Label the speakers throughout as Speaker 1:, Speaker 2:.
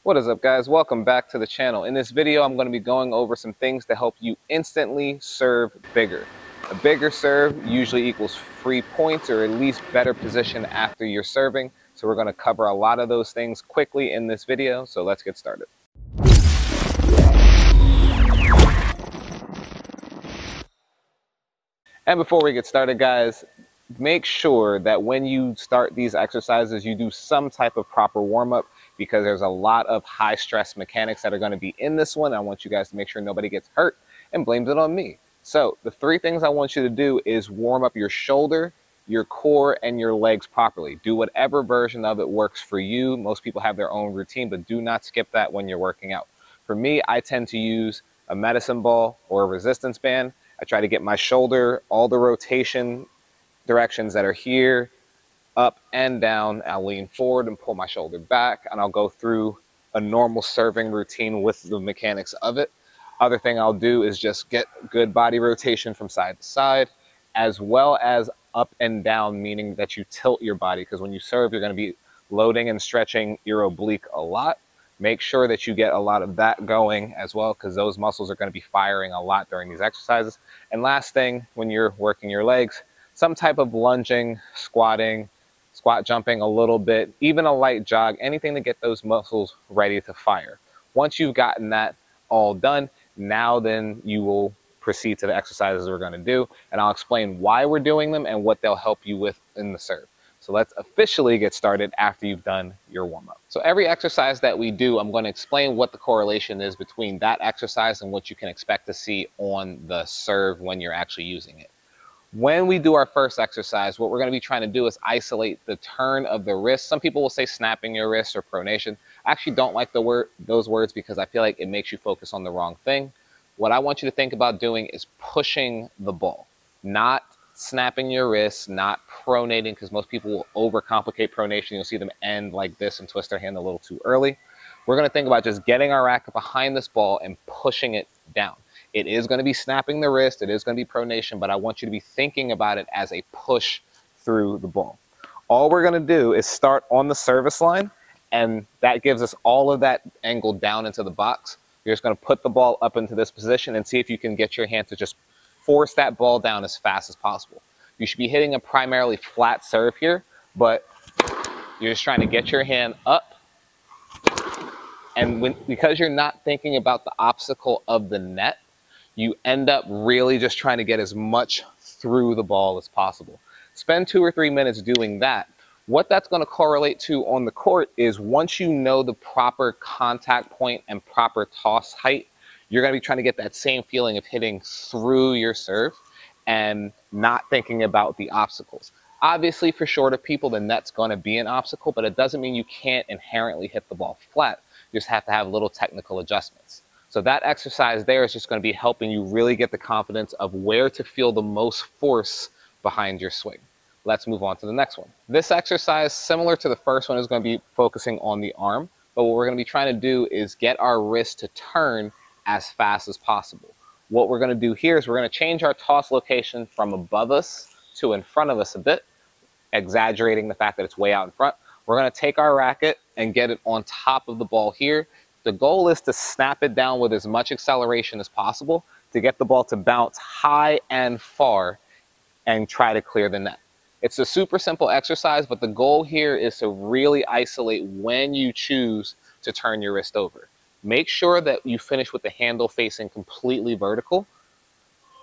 Speaker 1: What is up, guys? Welcome back to the channel. In this video, I'm going to be going over some things to help you instantly serve bigger. A bigger serve usually equals free points or at least better position after you're serving. So we're going to cover a lot of those things quickly in this video. So let's get started. And before we get started, guys, make sure that when you start these exercises, you do some type of proper warm-up, because there's a lot of high stress mechanics that are going to be in this one. I want you guys to make sure nobody gets hurt and blames it on me. So the three things I want you to do is warm up your shoulder, your core, and your legs properly. Do whatever version of it works for you. Most people have their own routine, but do not skip that when you're working out. For me, I tend to use a medicine ball or a resistance band. I try to get my shoulder, all the rotation directions that are here, up and down. I'll lean forward and pull my shoulder back, and I'll go through a normal serving routine with the mechanics of it. Other thing I'll do is just get good body rotation from side to side, as well as up and down, meaning that you tilt your body, because when you serve, you're going to be loading and stretching your oblique a lot. Make sure that you get a lot of that going as well, because those muscles are going to be firing a lot during these exercises. And last thing, when you're working your legs, some type of lunging, squatting, squat jumping a little bit, even a light jog, anything to get those muscles ready to fire. Once you've gotten that all done, now then you will proceed to the exercises we're going to do, and I'll explain why we're doing them and what they'll help you with in the serve. So let's officially get started after you've done your warm-up. So every exercise that we do, I'm going to explain what the correlation is between that exercise and what you can expect to see on the serve when you're actually using it. When we do our first exercise, what we're going to be trying to do is isolate the turn of the wrist. Some people will say snapping your wrist or pronation. I actually don't like those words, because I feel like it makes you focus on the wrong thing. What I want you to think about doing is pushing the ball, not snapping your wrist, not pronating, because most people will overcomplicate pronation. You'll see them end like this and twist their hand a little too early. We're going to think about just getting our racket behind this ball and pushing it down. It is going to be snapping the wrist, it is going to be pronation, but I want you to be thinking about it as a push through the ball. All we're going to do is start on the service line, and that gives us all of that angle down into the box. You're just going to put the ball up into this position and see if you can get your hand to just force that ball down as fast as possible. You should be hitting a primarily flat serve here, but you're just trying to get your hand up. And because you're not thinking about the obstacle of the net, you end up really just trying to get as much through the ball as possible. Spend 2 or 3 minutes doing that. What that's going to correlate to on the court is, once you know the proper contact point and proper toss height, you're going to be trying to get that same feeling of hitting through your serve and not thinking about the obstacles. Obviously, for shorter people, the net's going to be an obstacle, but it doesn't mean you can't inherently hit the ball flat. You just have to have little technical adjustments. So that exercise there is just going to be helping you really get the confidence of where to feel the most force behind your swing. Let's move on to the next one. This exercise, similar to the first one, is going to be focusing on the arm, but what we're going to be trying to do is get our wrist to turn as fast as possible. What we're going to do here is we're going to change our toss location from above us to in front of us a bit, exaggerating the fact that it's way out in front. We're going to take our racket and get it on top of the ball here. The goal is to snap it down with as much acceleration as possible to get the ball to bounce high and far and try to clear the net. It's a super simple exercise, but the goal here is to really isolate when you choose to turn your wrist over. Make sure that you finish with the handle facing completely vertical.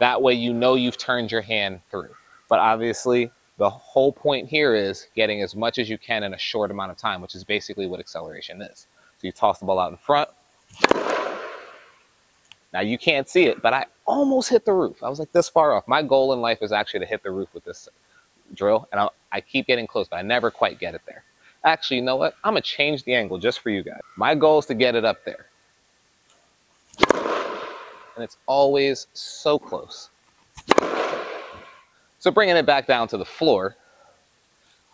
Speaker 1: That way you know you've turned your hand through. But obviously, the whole point here is getting as much as you can in a short amount of time, which is basically what acceleration is. So you toss the ball out in front. Now you can't see it, but I almost hit the roof. I was like this far off. My goal in life is actually to hit the roof with this drill, and I keep getting close, but I never quite get it there. Actually, you know what? I'm going to change the angle just for you guys. My goal is to get it up there. And it's always so close. So bringing it back down to the floor,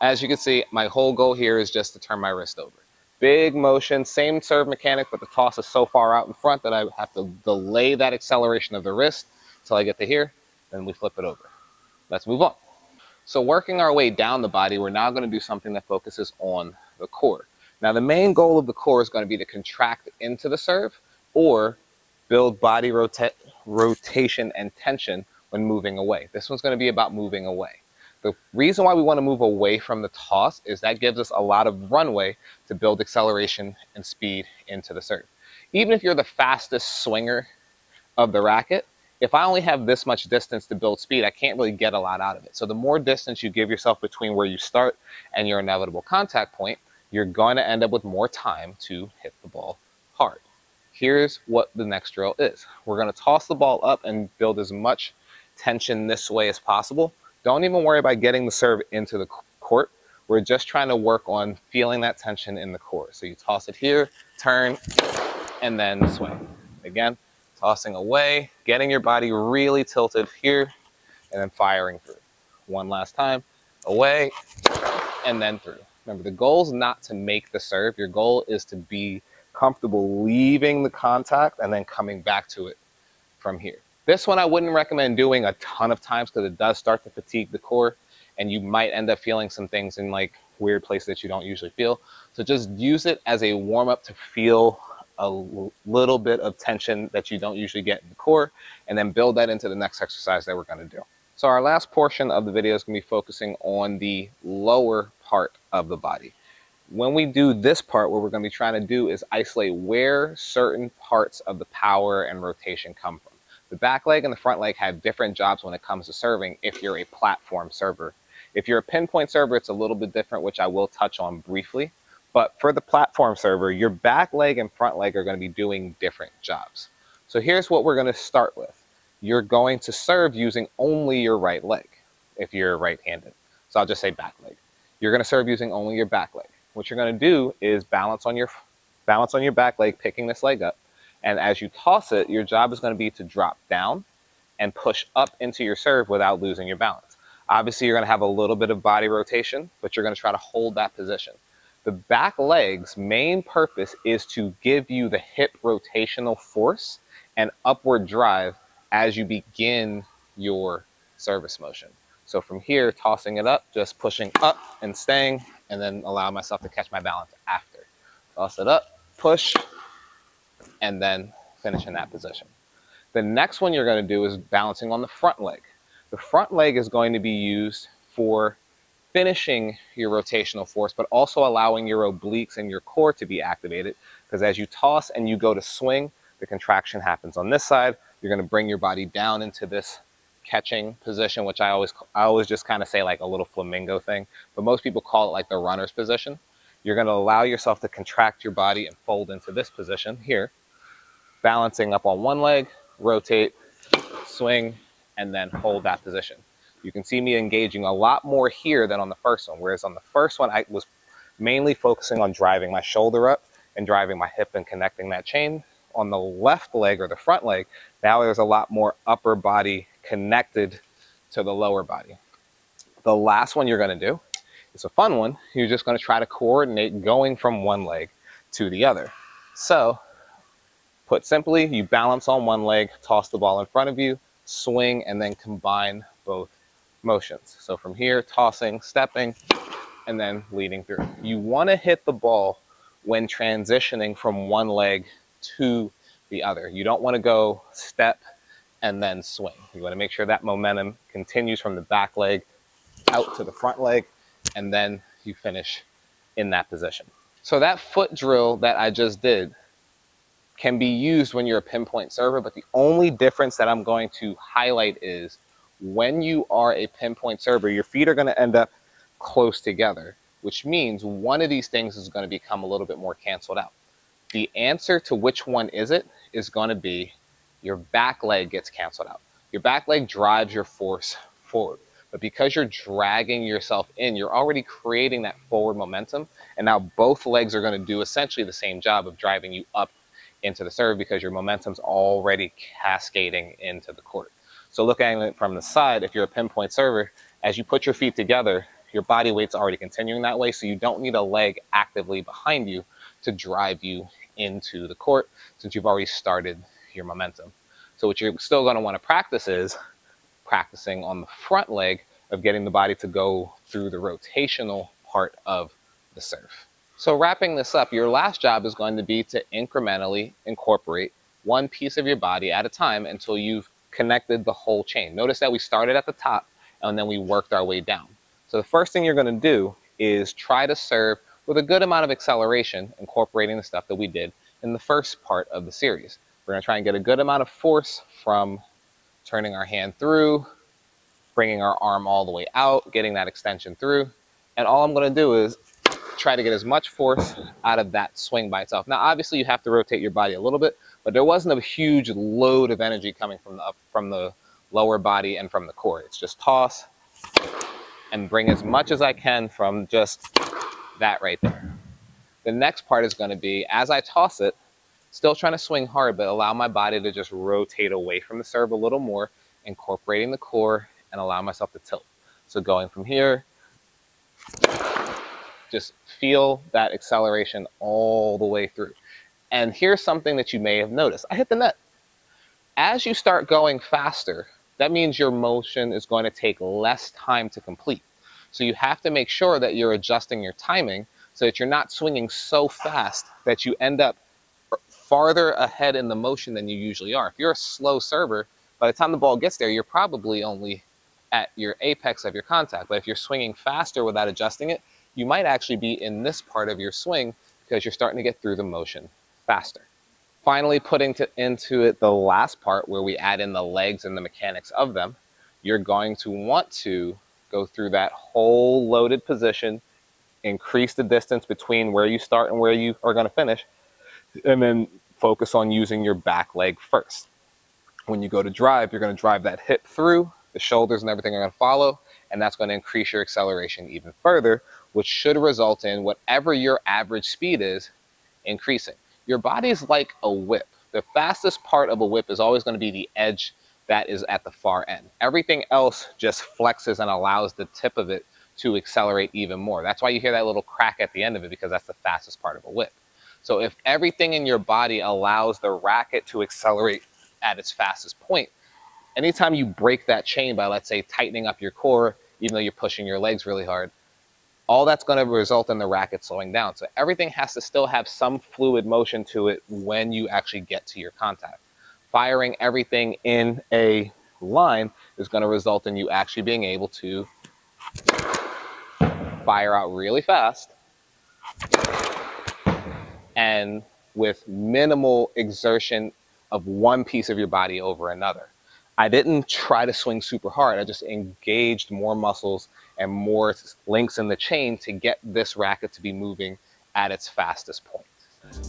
Speaker 1: as you can see, my whole goal here is just to turn my wrist over. Big motion, same serve mechanic, but the toss is so far out in front that I have to delay that acceleration of the wrist until I get to here, then we flip it over. Let's move on. So working our way down the body, we're now going to do something that focuses on the core. Now, the main goal of the core is going to be to contract into the serve or build body rotation and tension when moving away. This one's going to be about moving away. The reason why we want to move away from the toss is that gives us a lot of runway to build acceleration and speed into the serve. Even if you're the fastest swinger of the racket, if I only have this much distance to build speed, I can't really get a lot out of it. So the more distance you give yourself between where you start and your inevitable contact point, you're going to end up with more time to hit the ball hard. Here's what the next drill is. We're going to toss the ball up and build as much tension this way as possible. Don't even worry about getting the serve into the court. We're just trying to work on feeling that tension in the court. So you toss it here, turn, and then swing. Again, tossing away, getting your body really tilted here, and then firing through. One last time, away, and then through. Remember, the goal is not to make the serve. Your goal is to be comfortable leaving the contact and then coming back to it from here. This one I wouldn't recommend doing a ton of times because it does start to fatigue the core, and you might end up feeling some things in like weird places that you don't usually feel. So just use it as a warm-up to feel a little bit of tension that you don't usually get in the core, and then build that into the next exercise that we're going to do. So our last portion of the video is going to be focusing on the lower part of the body. When we do this part, what we're going to be trying to do is isolate where certain parts of the power and rotation come from. The back leg and the front leg have different jobs when it comes to serving if you're a platform server. If you're a pinpoint server, it's a little bit different, which I will touch on briefly. But for the platform server, your back leg and front leg are going to be doing different jobs. So here's what we're going to start with. You're going to serve using only your right leg if you're right-handed. So I'll just say back leg. You're going to serve using only your back leg. What you're going to do is balance on your back leg, picking this leg up. And as you toss it, your job is going to be to drop down and push up into your serve without losing your balance. Obviously, you're going to have a little bit of body rotation, but you're going to try to hold that position. The back leg's main purpose is to give you the hip rotational force and upward drive as you begin your service motion. So from here, tossing it up, just pushing up and staying, and then allow myself to catch my balance after. Toss it up, push, and then finish in that position. The next one you're going to do is balancing on the front leg. The front leg is going to be used for finishing your rotational force, but also allowing your obliques and your core to be activated, because as you toss and you go to swing, the contraction happens on this side. You're going to bring your body down into this catching position, which I always just kind of say like a little flamingo thing, but most people call it like the runner's position. You're going to allow yourself to contract your body and fold into this position here, balancing up on one leg, rotate, swing, and then hold that position. You can see me engaging a lot more here than on the first one, whereas on the first one I was mainly focusing on driving my shoulder up and driving my hip and connecting that chain. On the left leg or the front leg, now there's a lot more upper body connected to the lower body. The last one you're going to do is a fun one. You're just going to try to coordinate going from one leg to the other. So, put simply, you balance on one leg, toss the ball in front of you, swing, and then combine both motions. So from here, tossing, stepping, and then leading through. You want to hit the ball when transitioning from one leg to the other. You don't want to go step and then swing. You want to make sure that momentum continues from the back leg out to the front leg, and then you finish in that position. So that foot drill that I just did can be used when you're a pinpoint server, but the only difference that I'm going to highlight is when you are a pinpoint server, your feet are going to end up close together, which means one of these things is going to become a little bit more canceled out. The answer to which one is it is going to be your back leg gets canceled out. Your back leg drives your force forward, but because you're dragging yourself in, you're already creating that forward momentum, and now both legs are going to do essentially the same job of driving you up into the serve because your momentum's already cascading into the court. So looking at it from the side, if you're a pinpoint server, as you put your feet together, your body weight's already continuing that way, so you don't need a leg actively behind you to drive you into the court since you've already started your momentum. So what you're still going to want to practice is practicing on the front leg of getting the body to go through the rotational part of the serve. So wrapping this up, your last job is going to be to incrementally incorporate one piece of your body at a time until you've connected the whole chain. Notice that we started at the top and then we worked our way down. So the first thing you're going to do is try to serve with a good amount of acceleration, incorporating the stuff that we did in the first part of the series. We're going to try and get a good amount of force from turning our hand through, bringing our arm all the way out, getting that extension through. And all I'm going to do is try to get as much force out of that swing by itself. Now, obviously, you have to rotate your body a little bit, but there wasn't a huge load of energy coming from the lower body and from the core. It's just toss and bring as much as I can from just that right there. The next part is going to be, as I toss it, still trying to swing hard, but allow my body to just rotate away from the serve a little more, incorporating the core and allow myself to tilt. So going from here, just feel that acceleration all the way through. And here's something that you may have noticed. I hit the net. As you start going faster, that means your motion is going to take less time to complete. So you have to make sure that you're adjusting your timing so that you're not swinging so fast that you end up farther ahead in the motion than you usually are. If you're a slow server, by the time the ball gets there, you're probably only at your apex of your contact. But if you're swinging faster without adjusting it, you might actually be in this part of your swing because you're starting to get through the motion faster. Finally, putting into it the last part where we add in the legs and the mechanics of them, you're going to want to go through that whole loaded position, increase the distance between where you start and where you are going to finish, and then focus on using your back leg first. When you go to drive, you're going to drive that hip through, the shoulders and everything are going to follow, and that's going to increase your acceleration even further, which should result in whatever your average speed is increasing. Your body's like a whip. The fastest part of a whip is always going to be the edge that is at the far end. Everything else just flexes and allows the tip of it to accelerate even more. That's why you hear that little crack at the end of it, because that's the fastest part of a whip. So if everything in your body allows the racket to accelerate at its fastest point, anytime you break that chain by, let's say, tightening up your core, even though you're pushing your legs really hard, all that's going to result in the racket slowing down. So everything has to still have some fluid motion to it when you actually get to your contact. Firing everything in a line is going to result in you actually being able to fire out really fast and with minimal exertion of one piece of your body over another. I didn't try to swing super hard. I just engaged more muscles and more links in the chain to get this racket to be moving at its fastest point.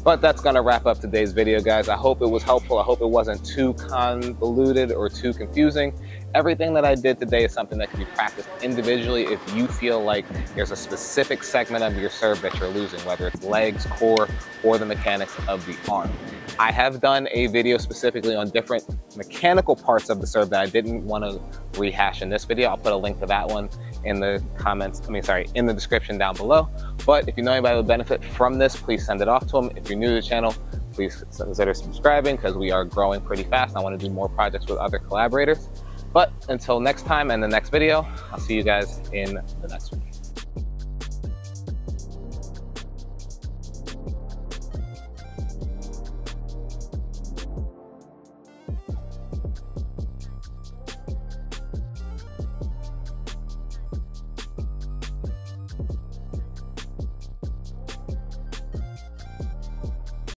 Speaker 1: But that's going to wrap up today's video, guys. I hope it was helpful. I hope it wasn't too convoluted or too confusing. Everything that I did today is something that can be practiced individually if you feel like there's a specific segment of your serve that you're losing, whether it's legs, core, or the mechanics of the arm. I have done a video specifically on different mechanical parts of the serve that I didn't want to rehash in this video. I'll put a link to that one in the comments, in the description down below. But if you know anybody would benefit from this, please send it off to them. If you're new to the channel, please consider subscribing because we are growing pretty fast. I want to do more projects with other collaborators. But until next time and the next video, I'll see you guys in the next one.